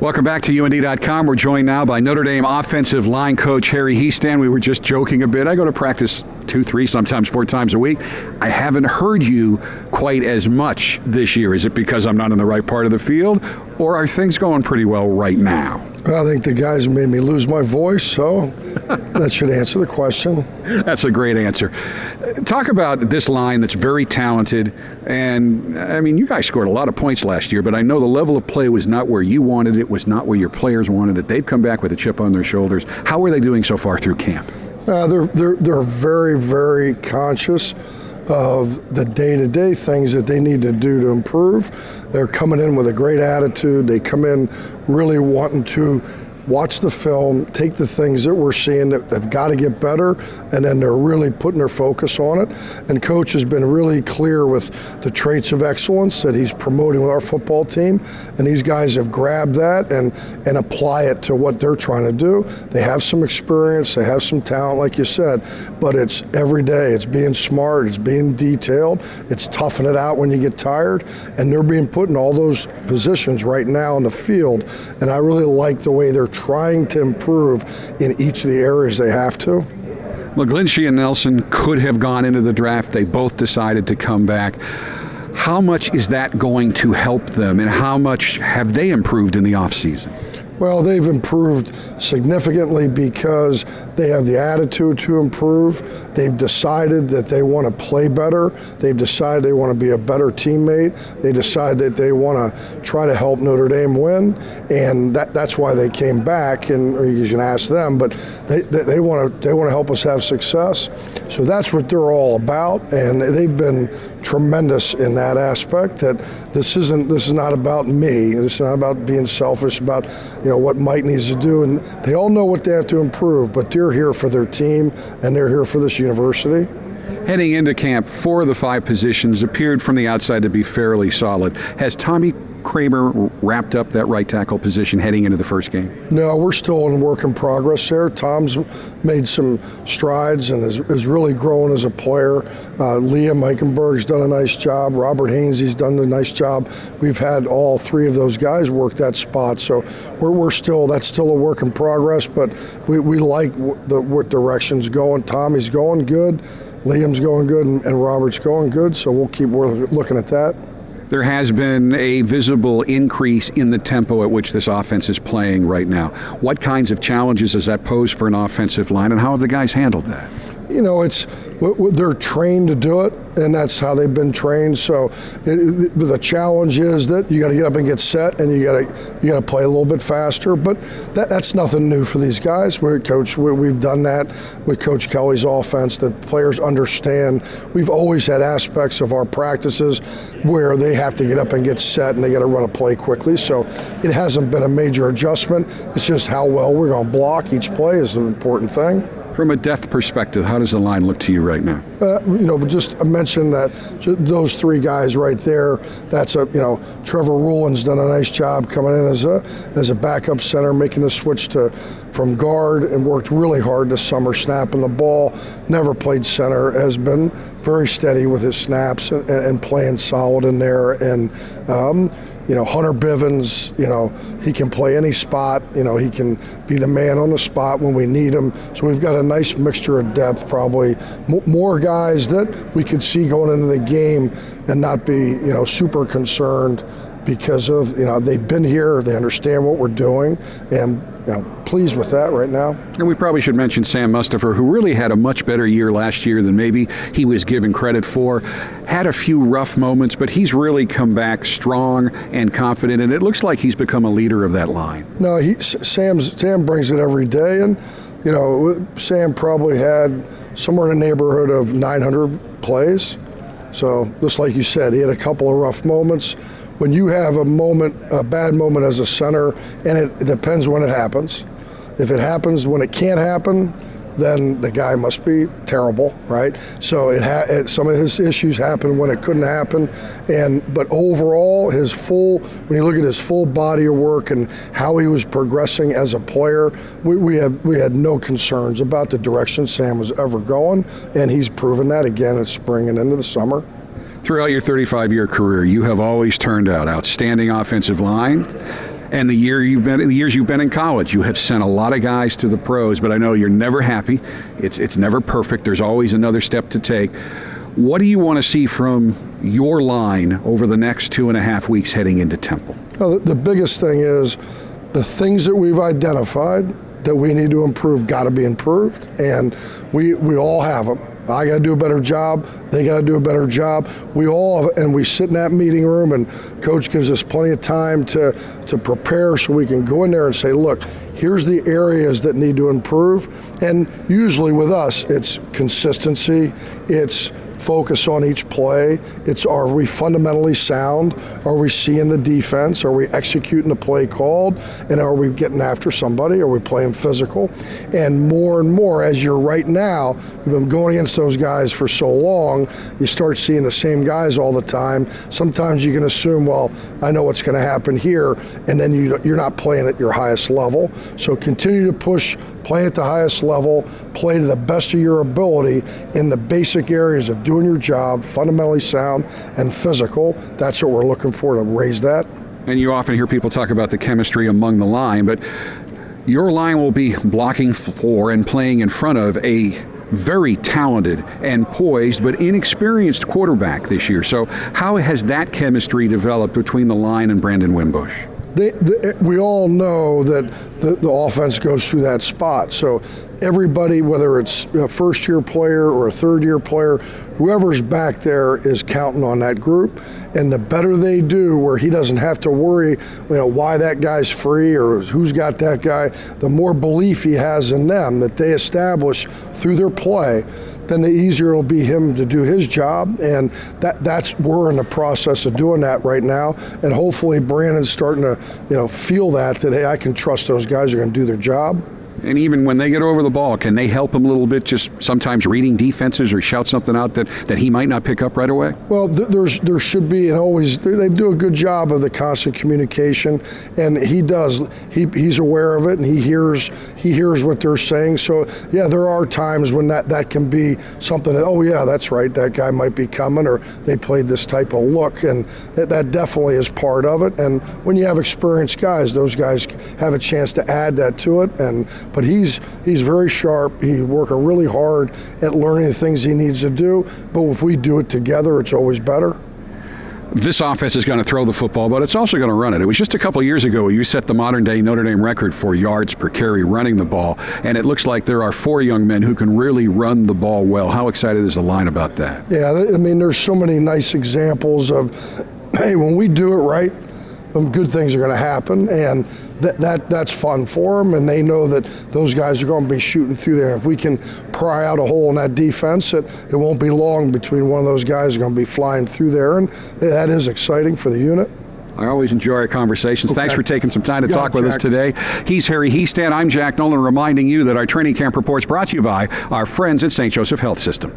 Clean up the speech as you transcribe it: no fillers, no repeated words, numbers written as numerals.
Welcome back to UND.com. We're joined now by Notre Dame offensive line coach Harry Hiestand. We were just joking a bit. I go to practice 2, 3, sometimes 4 times a week. I haven't heard you quite as much this year. Is it because I'm not in the right part of the field, or are things going pretty well right now? Well, I think the guys made me lose my voice, so that should answer the question. That's a great answer. Talk about this line that's very talented, and I mean, you guys scored a lot of points last year, but I know the level of play was not where you wanted it, was not where your players wanted it. They've come back with a chip on their shoulders. How are they doing so far through camp? They're very, very conscious of the day-to-day things that they need to do to improve. They're coming in with a great attitude. They come in really wanting to watch the film, take the things that we're seeing that have got to get better, and then they're really putting their focus on it. And Coach has been really clear with the traits of excellence that he's promoting with our football team, and these guys have grabbed that and apply it to what they're trying to do. They have some experience, they have some talent, like you said, but it's every day. It's being smart, it's being detailed, it's toughing it out when you get tired, and they're being put in all those positions right now in the field, and I really like the way they're trying to improve in each of the areas they have to. McGlinchey and Nelson could have gone into the draft. They both decided to come back. How much is that going to help them, and how much have they improved in the offseason? Well, they've improved significantly because they have the attitude to improve. They've decided that they want to play better. They've decided they want to be a better teammate. They decided that they want to try to help Notre Dame win, and that's why they came back. And or you can ask them, but they want to help us have success. So that's what they're all about, and they've been tremendous in that aspect. That this is not about me. This is not about being selfish about what Mike needs to do, and they all know what they have to improve, but they're here for their team and they're here for this university. Heading into camp, 4 of the 5 positions appeared from the outside to be fairly solid. Has Tommy Kramer wrapped up that right tackle position heading into the first game? No, we're still in work in progress there. Tom's made some strides and is really growing as a player. Liam Eichenberg's done a nice job. Robert Hainsey's done a nice job. We've had all 3 of those guys work that spot, so that's still a work in progress, but we like what direction's going. Tommy's going good, Liam's going good, and Robert's going good, so we'll keep looking at that. There has been a visible increase in the tempo at which this offense is playing right now. What kinds of challenges does that pose for an offensive line, and how have the guys handled that? They're trained to do it, and that's how they've been trained. So the challenge is that you got to get up and get set, and you got to play a little bit faster. But that's nothing new for these guys. We've done that with Coach Kelly's offense. The players understand. We've always had aspects of our practices where they have to get up and get set, and they got to run a play quickly. So it hasn't been a major adjustment. It's just how well we're going to block each play is the important thing. From a depth perspective, how does the line look to you right now? Just mention that those 3 guys right there. That's Trevor Ruland's done a nice job coming in as a backup center, making the switch from guard, and worked really hard this summer snapping the ball. Never played center, has been very steady with his snaps and playing solid in there. And Hunter Bivens, he can play any spot. He can be the man on the spot when we need him. So we've got a nice mixture of depth, probably more guys that we could see going into the game and not be, super concerned because of, they've been here, they understand what we're doing, and pleased with that right now. And we probably should mention Sam Mustipher, who really had a much better year last year than maybe he was given credit for. Had a few rough moments, but he's really come back strong and confident, and it looks like he's become a leader of that line. No, Sam brings it every day, and Sam probably had somewhere in the neighborhood of 900 plays. So just like you said, he had a couple of rough moments. When you have a bad moment as a center, and it depends when it happens. If it happens when it can't happen, then the guy must be terrible, right? So some of his issues happened when it couldn't happen, but overall, when you look at his full body of work and how he was progressing as a player, we had no concerns about the direction Sam was ever going, and he's proven that again in spring and into the summer. Throughout your 35-year career, you have always turned out outstanding offensive line. And the years you've been in college, you have sent a lot of guys to the pros, but I know you're never happy. It's never perfect. There's always another step to take. What do you want to see from your line over the next 2.5 weeks heading into Temple? Well, the biggest thing is the things that we've identified that we need to improve got to be improved, and we all have them. I got to do a better job. They got to do a better job. We all, and we sit in that meeting room, and Coach gives us plenty of time to prepare so we can go in there and say, look, here's the areas that need to improve. And usually with us, it's consistency, it's focus on each play. It's, are we fundamentally sound? Are we seeing the defense? Are we executing the play called? And are we getting after somebody? Are we playing physical? And more, as you're right now, you've been going against those guys for so long, you start seeing the same guys all the time. Sometimes you can assume, well, I know what's going to happen here, and then you're not playing at your highest level. So continue to push, play at the highest level, play to the best of your ability in the basic areas of doing your job, fundamentally sound and physical. That's what we're looking for, to raise that. And you often hear people talk about the chemistry among the line, but your line will be blocking for and playing in front of a very talented and poised but inexperienced quarterback this year. So how has that chemistry developed between the line and Brandon Wimbush? We all know that the offense goes through that spot. So everybody, whether it's a first-year player or a third-year player, whoever's back there is counting on that group. And the better they do, where he doesn't have to worry, why that guy's free or who's got that guy, the more belief he has in them that they establish through their play, then the easier it'll be him to do his job. And we're in the process of doing that right now. And hopefully Brandon's starting to feel that hey, I can trust those guys are going to do their job. And even when they get over the ball, can they help him a little bit, just sometimes reading defenses or shout something out that he might not pick up right away? Well, there should be, and always, they do a good job of the constant communication, and he does. He's aware of it, and he hears what they're saying. So, yeah, there are times when that can be something that, oh, yeah, that's right, that guy might be coming, or they played this type of look, and that definitely is part of it. And when you have experienced guys, those guys have a chance to add that to it. But he's very sharp. He's working really hard at learning the things he needs to do. But if we do it together, it's always better. This offense is going to throw the football, but it's also going to run it. It was just a couple years ago you set the modern-day Notre Dame record for yards per carry running the ball, and it looks like there are 4 young men who can really run the ball well. How excited is the line about that? Yeah, I mean, there's so many nice examples of, hey, when we do it right, good things are going to happen, and that's fun for them, and they know that those guys are going to be shooting through there. If we can pry out a hole in that defense, it won't be long between one of those guys are going to be flying through there, and that is exciting for the unit. I always enjoy our conversations. Okay. Thanks for taking some time to talk with us today. He's Harry Hiestand. I'm Jack Nolan, reminding you that our training camp report's brought to you by our friends at St. Joseph Health System.